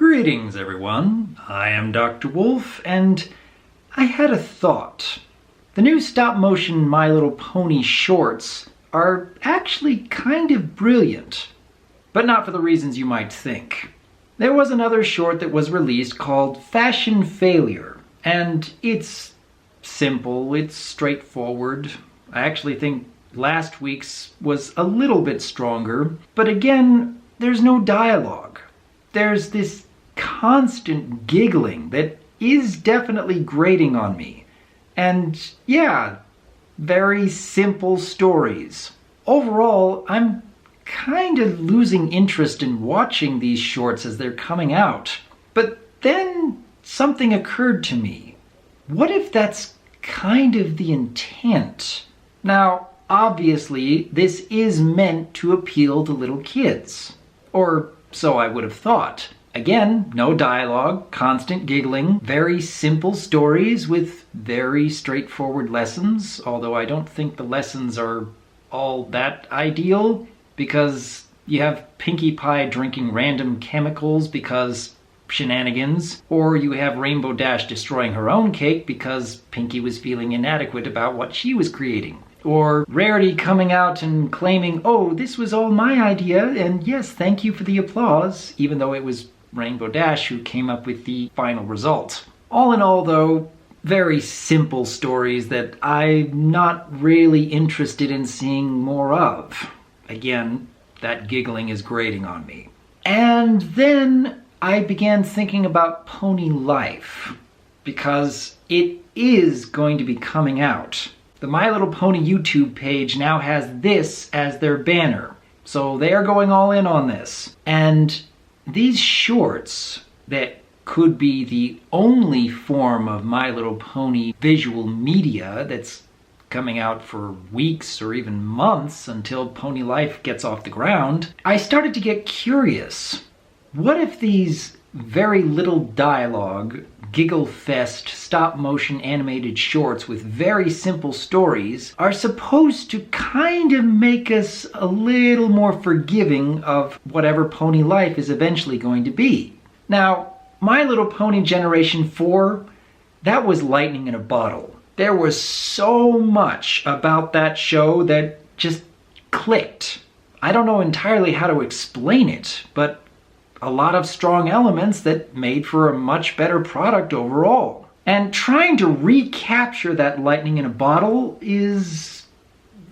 Greetings everyone, I am Dr. Wolf, and I had a thought. The new stop motion My Little Pony shorts are actually kind of brilliant, but not for the reasons you might think. There was another short that was released called Fashion Failure, and it's simple, it's straightforward. I actually think last week's was a little bit stronger, but again, there's no dialogue. There's this constant giggling that is definitely grating on me. And yeah, very simple stories. Overall, I'm kind of losing interest in watching these shorts as they're coming out. But then something occurred to me. What if that's kind of the intent? Now, obviously, this is meant to appeal to little kids. Or so I would have thought. Again, no dialogue, constant giggling, very simple stories with very straightforward lessons, although I don't think the lessons are all that ideal, because you have Pinkie Pie drinking random chemicals because shenanigans, or you have Rainbow Dash destroying her own cake because Pinkie was feeling inadequate about what she was creating. Or Rarity coming out and claiming, oh, this was all my idea, and yes, thank you for the applause, even though it was Rainbow Dash who came up with the final result. All in all, though, very simple stories that I'm not really interested in seeing more of. Again, that giggling is grating on me. And then I began thinking about Pony Life, because it is going to be coming out. The My Little Pony YouTube page now has this as their banner. So they are going all in on this. And these shorts that could be the only form of My Little Pony visual media that's coming out for weeks or even months until Pony Life gets off the ground, I started to get curious. What if these very little dialogue, giggle-fest, stop-motion animated shorts with very simple stories are supposed to kind of make us a little more forgiving of whatever Pony Life is eventually going to be? Now, My Little Pony Generation 4, that was lightning in a bottle. There was so much about that show that just clicked. I don't know entirely how to explain it, but a lot of strong elements that made for a much better product overall. And trying to recapture that lightning in a bottle is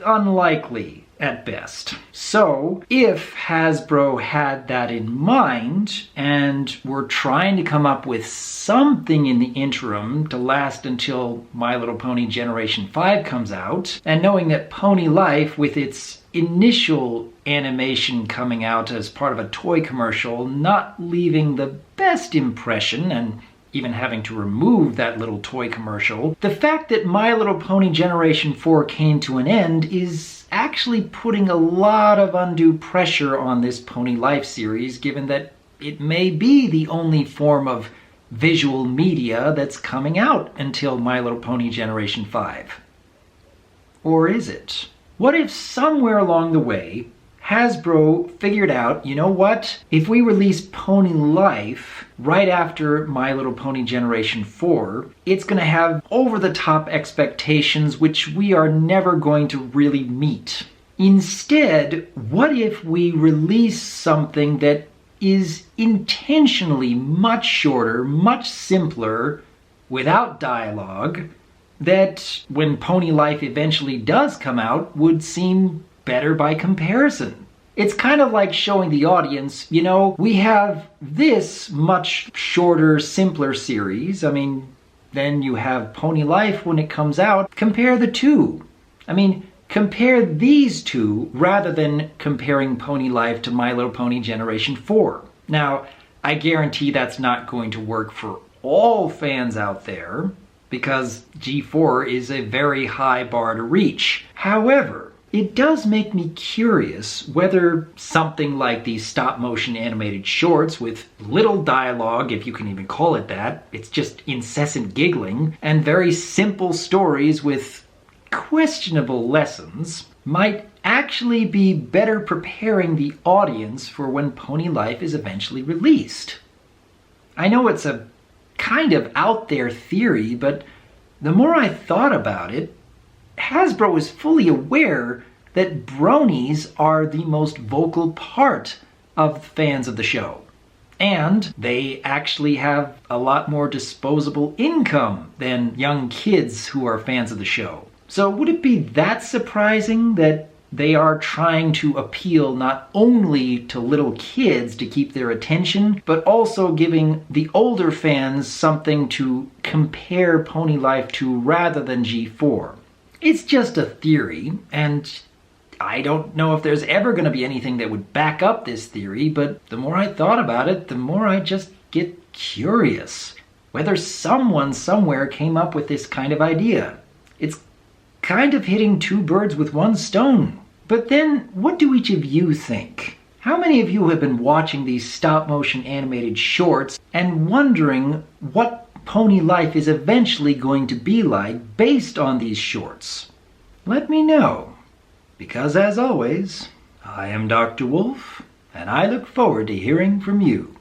unlikely at best. So, if Hasbro had that in mind and were trying to come up with something in the interim to last until My Little Pony Generation 5 comes out, and knowing that Pony Life, with its initial animation coming out as part of a toy commercial, not leaving the best impression and even having to remove that little toy commercial, the fact that My Little Pony Generation 4 came to an end is actually putting a lot of undue pressure on this Pony Life series, given that it may be the only form of visual media that's coming out until My Little Pony Generation 5. Or is it? What if somewhere along the way, Hasbro figured out, you know what? If we release Pony Life right after My Little Pony Generation 4, it's going to have over-the-top expectations which we are never going to really meet. Instead, what if we release something that is intentionally much shorter, much simpler, without dialogue, that when Pony Life eventually does come out would seem better by comparison? It's kind of like showing the audience, you know, we have this much shorter, simpler series. I mean, then you have Pony Life when it comes out. Compare the two. I mean, compare these two rather than comparing Pony Life to My Little Pony Generation 4. Now, I guarantee that's not going to work for all fans out there, because G4 is a very high bar to reach. However, it does make me curious whether something like these stop-motion animated shorts with little dialogue, if you can even call it that, it's just incessant giggling, and very simple stories with questionable lessons, might actually be better preparing the audience for when Pony Life is eventually released. I know it's a kind of out there theory, but the more I thought about it, Hasbro is fully aware that bronies are the most vocal part of fans of the show. And they actually have a lot more disposable income than young kids who are fans of the show. So would it be that surprising that they are trying to appeal not only to little kids to keep their attention, but also giving the older fans something to compare Pony Life to rather than G4? It's just a theory, and I don't know if there's ever going to be anything that would back up this theory, but the more I thought about it, the more I just get curious whether someone somewhere came up with this kind of idea. It's kind of hitting two birds with one stone. But then, what do each of you think? How many of you have been watching these stop-motion animated shorts and wondering what Pony Life is eventually going to be like based on these shorts? Let me know. Because as always, I am Dr. Wolf, and I look forward to hearing from you.